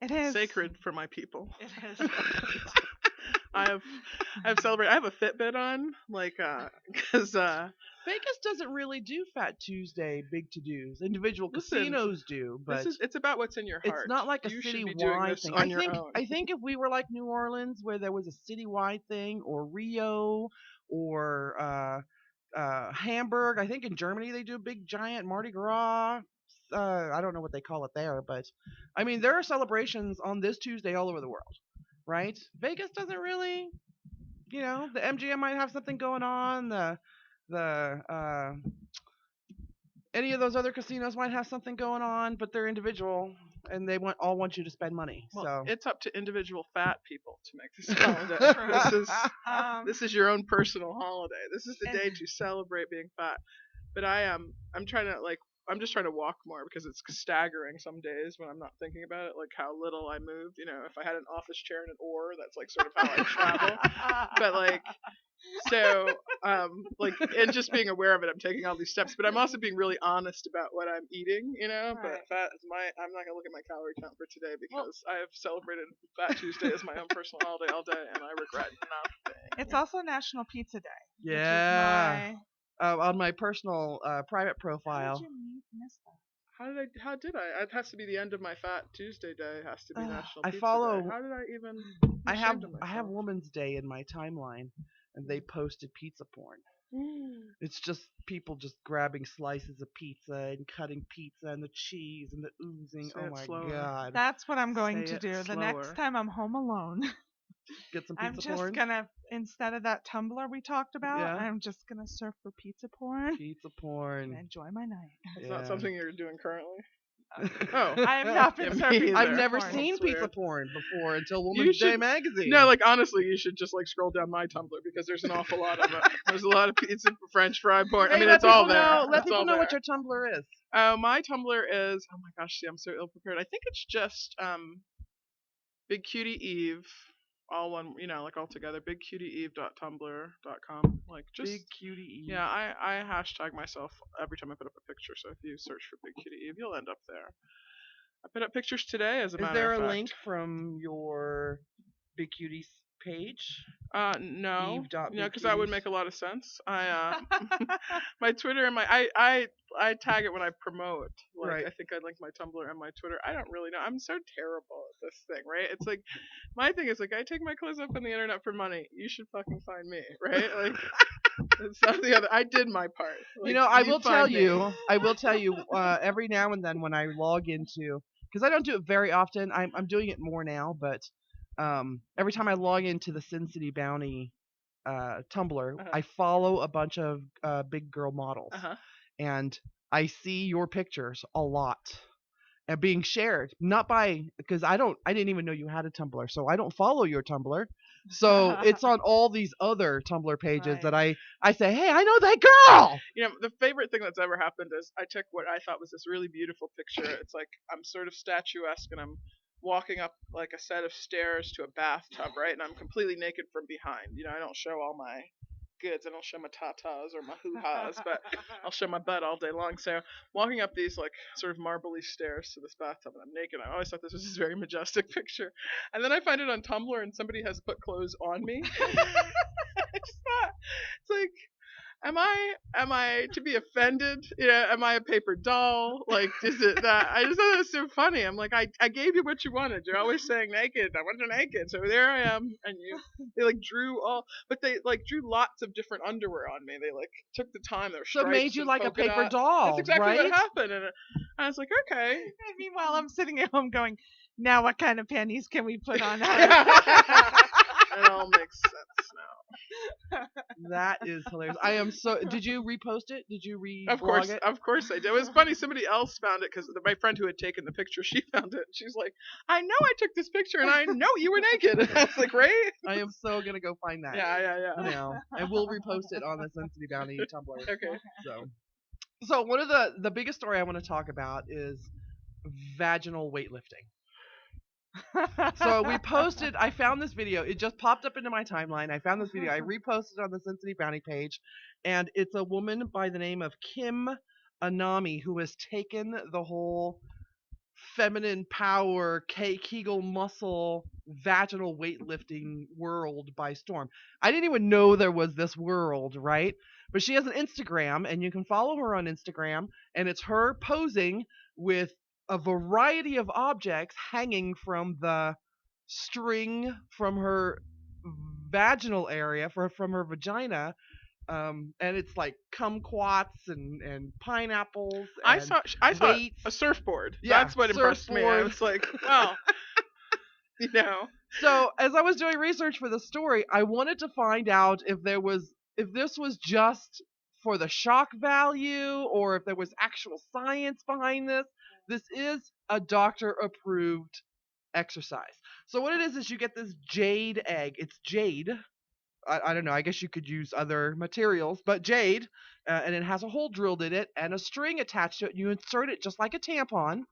It is sacred for my people. It is. I've celebrated. I have a Fitbit on, like, because Vegas doesn't really do Fat Tuesday big to-dos. Individual Listen, casinos do, but it's about what's in your heart. it's not like a You should be doing citywide this thing. on your own. I think if we were like New Orleans, where there was a citywide thing, or Rio, or Hamburg. I think in Germany they do a big giant Mardi Gras. I don't know what they call it there, but I mean there are celebrations on this Tuesday all over the world, right? Vegas doesn't really, the MGM might have something going on. The any of those other casinos might have something going on, but they're individual and they all want you to spend money. Well, so it's up to individual fat people to make this holiday. This is your own personal holiday. This is the day to celebrate being fat. But I'm trying to, like, I'm just trying to walk more because it's staggering some days when I'm not thinking about it, like how little I moved. If I had an office chair and an oar, that's like sort of how I travel. But like, so like, and just being aware of it, I'm taking all these steps, but I'm also being really honest about what I'm eating, But Right. fat is I'm not gonna look at my calorie count for today because I have celebrated Fat Tuesday as my own personal holiday all day, and I regret nothing. It's also National Pizza Day. yeah. Which is On my personal private How profile. did you miss that? How did I? It has to be the end of my Fat Tuesday day. It has to be National I Pizza follow- Day. How did I even? I have myself. Women's Day in my timeline, and they posted pizza porn. It's just people just grabbing slices of pizza and cutting pizza and the cheese and the oozing. Say Oh it my slower. god! That's what I'm going Say to it do. The slower. next time I'm home alone, Get some I'm pizza just porn. gonna, instead of that Tumblr we talked about, Yeah. I'm just gonna surf for pizza porn Pizza and porn. enjoy my night. It's Yeah. not something you're doing currently. I have not been Yeah, me surfing. either. I've for never porn. seen That's pizza weird. porn before until You Women's Day should- magazine. No, like, honestly, you should just like scroll down my Tumblr because there's an awful lot of it. There's a lot of pizza, French fry porn. Hey, I mean, let it's all people there. know. Let It's people all know what there. your Tumblr is. My Tumblr is, oh my gosh, see, I'm so ill prepared. I think it's just Big Cutie Eve, all one, like all together. BigCutieEve.tumblr.com. Like, just Big cutie. yeah, I hashtag myself every time I put up a picture. So if you search for Big Cutie Eve, you'll end up there. I put up pictures today, as a Is matter there of a fact. link from your Big Cuties page? No, Eve.BigCuties? because that would make a lot of sense. My Twitter and I tag it when I promote. Like, Right. I think I link my Tumblr and my Twitter. I don't really know. I'm so terrible at this thing, right? It's like, my thing is like, I take my clothes up on the internet for money. You should fucking find me, right? Like, it's not the other. I did my part. Like, I will tell find me. you. I will tell you. Every now and then when I log into, because I don't do it very often. I'm doing it more now, but every time I log into the SinCityBounty Tumblr, I follow a bunch of big girl models, and I see your pictures a lot and being shared. Not because I didn't even know you had a Tumblr, so I don't follow your Tumblr. So it's on all these other Tumblr pages Right. that I say, hey, I know that girl. The favorite thing that's ever happened is I took what I thought was this really beautiful picture. It's like I'm sort of statuesque and I'm walking up like a set of stairs to a bathtub, right? And I'm completely naked from behind. I don't show all my goods. I don't show my tatas or my hoo-has, but I'll show my butt all day long. So walking up these like sort of marbly stairs to this bathtub, and I'm naked. I always thought this was this very majestic picture. And then I find it on Tumblr, and somebody has put clothes on me. I just thought, it's like, am I to be offended? Am I a paper doll? Like, is it that? I just thought it was so funny. I'm like, I gave you what you wanted. You're always saying naked. I want you naked. So there I am. And they like drew but they like drew lots of different underwear on me. They like took the time. They were So it stripes made you and like a polka paper dot. doll, That's exactly right? what happened. And I was like, okay. And meanwhile, I'm sitting at home going, now what kind of panties can we put on her? It all makes sense now. That is hilarious. I am so. Did you repost it? Did you Of reblog it? course I did. It was funny. Somebody else found it because my friend who had taken the picture, she found it. She's like, I know I took this picture and I know you were naked. And I was like, right? I am so gonna go find that. Yeah. Now, and we'll repost it on the SinCityBounty Tumblr. Okay. So one of the biggest story I want to talk about is vaginal weightlifting. So we posted. I found this video. It just popped up into my timeline. I found this video. I reposted on the SinCityBounty page, and it's a woman by the name of Kim Anami who has taken the whole feminine power, Kegel muscle, vaginal weightlifting world by storm. I didn't even know there was this world, right? But she has an Instagram, and you can follow her on Instagram, and it's her posing with a variety of objects hanging from the string from her vaginal area, from her vagina. And it's like kumquats and pineapples. And I saw weights. a surfboard. Yeah, That's what impressed me. I was like, well, you know. So as I was doing research for the story, I wanted to find out if this was just for the shock value or if there was actual science behind this. This is a doctor-approved exercise. So what it is you get this jade egg. It's jade. I don't know. I guess you could use other materials, but jade, and it has a hole drilled in it and a string attached to it. You insert it just like a tampon,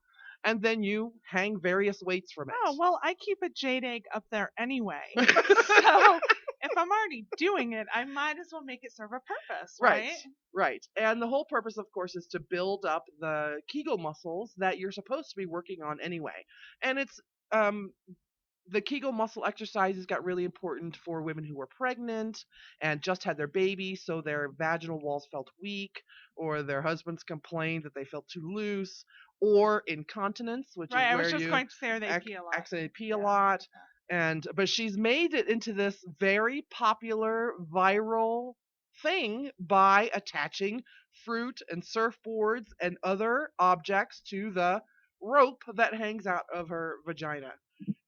and then you hang various weights from it. Oh, well, I keep a jade egg up there anyway. So if I'm already doing it, I might as well make it serve a purpose, right? Right. And the whole purpose, of course, is to build up the Kegel muscles that you're supposed to be working on anyway. And it's the Kegel muscle exercises got really important for women who were pregnant and just had their baby, so their vaginal walls felt weak, or their husbands complained that they felt too loose, or incontinence, which is where I was just you going to say, or they pee a lot. accidentally pee a lot. But she's made it into this very popular viral thing by attaching fruit and surfboards and other objects to the rope that hangs out of her vagina.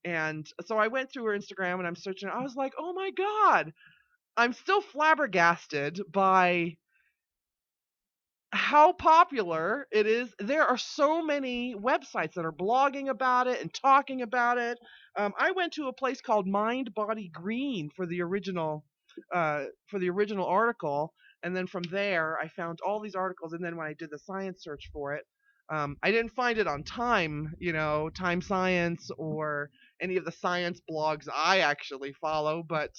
And so I went through her Instagram and I'm searching. I was like, oh my God, I'm still flabbergasted by how popular it is. There are so many websites that are blogging about it and talking about it. I went to a place called Mind Body Green for the original article, and then from there I found all these articles. And then when I did the science search for it, I didn't find it on Time Science, or any of the science blogs I actually follow, but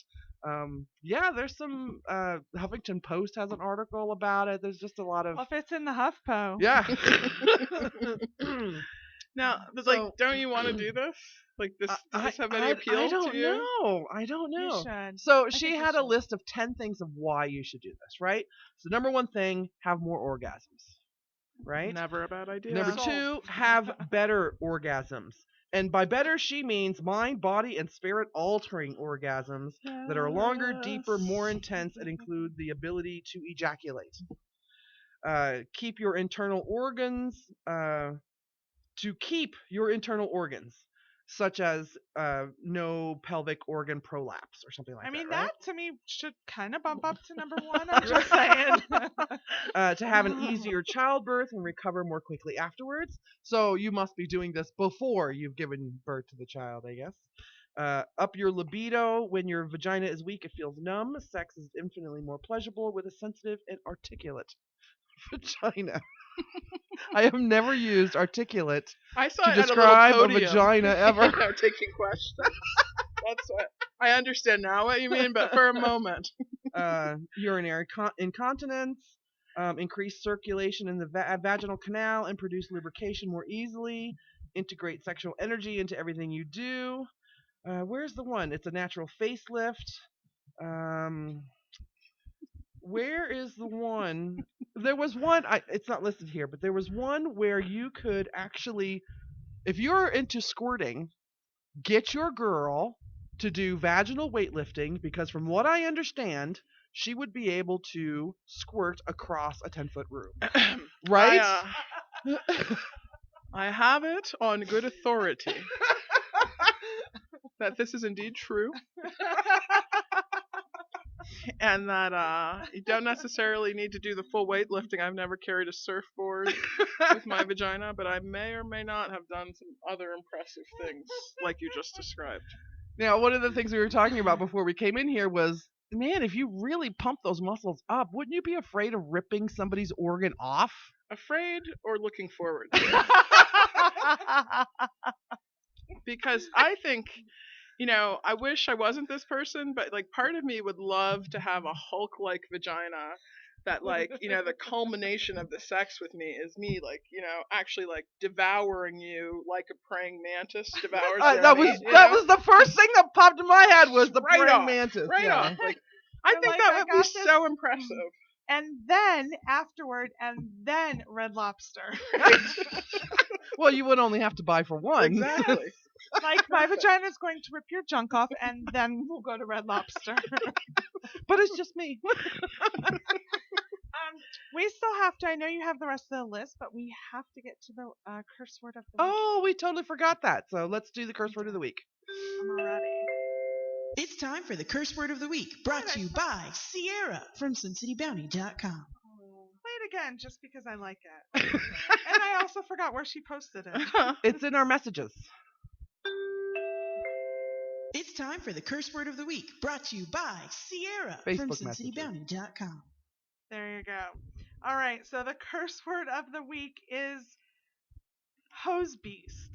there's some Huffington Post has an article about it. There's just a lot of Well, if it's in the HuffPo. Yeah. Now, but don't you want to do this? Like, does this have any appeal to you? I don't know. You should. So she had a list of 10 things of why you should do this, right? So number one thing, have more orgasms, right? Never a bad idea. Number two, have better orgasms. And by better, she means mind, body, and spirit altering orgasms that are longer, deeper, more intense, and include the ability to ejaculate. Keep your internal organs, such as no pelvic organ prolapse or something like that. I mean, right? that to me should kind of bump up to number one. I'm just saying. To have an easier childbirth and recover more quickly afterwards. So you must be doing this before you've given birth to the child, I guess. Up your libido. When your vagina is weak, it feels numb. Sex is infinitely more pleasurable with a sensitive and articulate vagina. I have never used articulate to describe a vagina ever. Taking questions. That's what I understand now what you mean, but for a moment. Urinary incontinence, increase circulation in the vaginal canal and produce lubrication more easily, integrate sexual energy into everything you do. Where's the one? It's a natural facelift. Where is the one? There was one, it's not listed here, but there was one where you could actually, if you're into squirting, get your girl to do vaginal weightlifting, because from what I understand, she would be able to squirt across a 10-foot room. Right? I have it on good authority that this is indeed true, and that you don't necessarily need to do the full weightlifting. I've never carried a surfboard with my vagina, but I may or may not have done some other impressive things like you just described. Now, one of the things we were talking about before we came in here was, man, if you really pump those muscles up, wouldn't you be afraid of ripping somebody's organ off? Afraid or looking forward? Because I think, I wish I wasn't this person, but like part of me would love to have a Hulk-like vagina that the culmination of the sex with me is me actually devouring you like a praying mantis devours their that meat, was the first thing that popped in my head was the praying mantis. Right off. Like I think that would be so impressive. And then afterward, and then Red Lobster. Well, you would only have to buy for one. Exactly. Like my vagina is going to rip your junk off, and then we'll go to Red Lobster. But it's just me. We still have to. I know you have the rest of the list, but we have to get to the curse word of the week. Oh, we totally forgot that. So let's do the curse word of the week. I'm all ready. It's time for the curse word of the week, brought to you by Sierra from SinCityBounty.com. Play it again, just because I like it. And I also forgot where she posted it. It's in our messages. It's time for the curse word of the week, brought to you by Sierra Facebook from SinCityBounty.com. There you go. All right, so the curse word of the week is hose beast.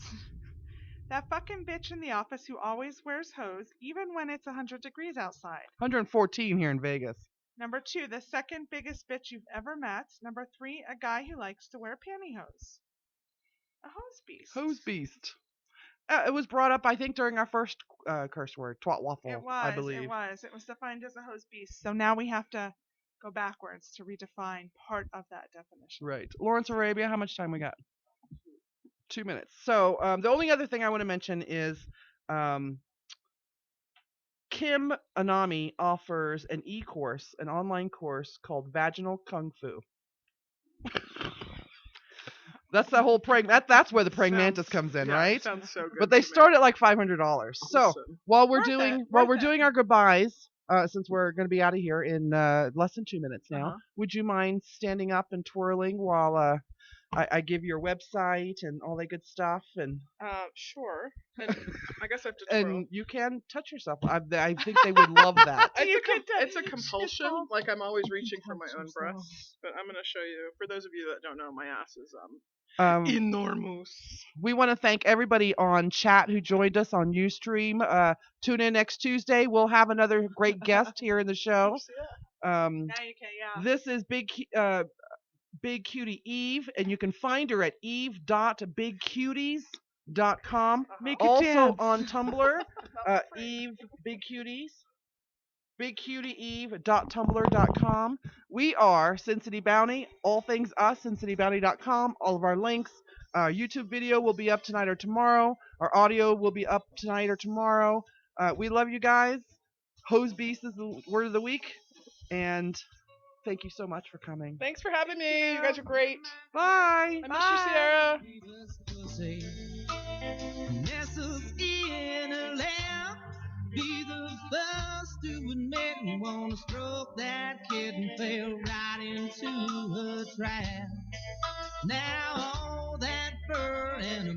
That fucking bitch in the office who always wears hose, even when it's 100 degrees outside. 114 here in Vegas. Number 2, the second biggest bitch you've ever met. Number 3, a guy who likes to wear pantyhose. A hose beast. Hose beast. It was brought up, I think, during our first curse word, twat waffle, I believe. It was defined as a hose beast. So now we have to go backwards to redefine part of that definition. Right. Lawrence Arabia, how much time we got? 2 minutes. So the only other thing I want to mention is Kim Anami offers an e-course, an online course called Vaginal Kung Fu. That's the whole praying. That's where the praying mantis comes in, right? Sounds so good. But they start at like $500. So while we're Worth doing our goodbyes, since we're going to be out of here in less than 2 minutes now, would you mind standing up and twirling while I give your website and all that good stuff? And sure. And I guess I have to twirl. And you can touch yourself. I think they would love that. It's a compulsion. Like I'm always reaching for my own breasts. But I'm going to show you. For those of you that don't know, my ass is enormous. We want to thank everybody on chat who joined us on Ustream. Tune in next Tuesday. We'll have another great guest here in the show. Now you can, yeah. This is Big Cutie Eve, and you can find her at eve.bigcuties.com. Also on Tumblr, Eve Big Cuties. BigCutieEve.tumblr.com. We are Sin City Bounty, all things us, SinCityBounty.com. All of our links. Our YouTube video will be up tonight or tomorrow. Our audio will be up tonight or tomorrow. We love you guys. Hose Beast is the word of the week. And thank you so much for coming. Thanks for having me. You guys are great. Bye. I miss you, Sierra. Be the first to admit and wanna stroke that kitten fell right into a trap. Now all that fur and a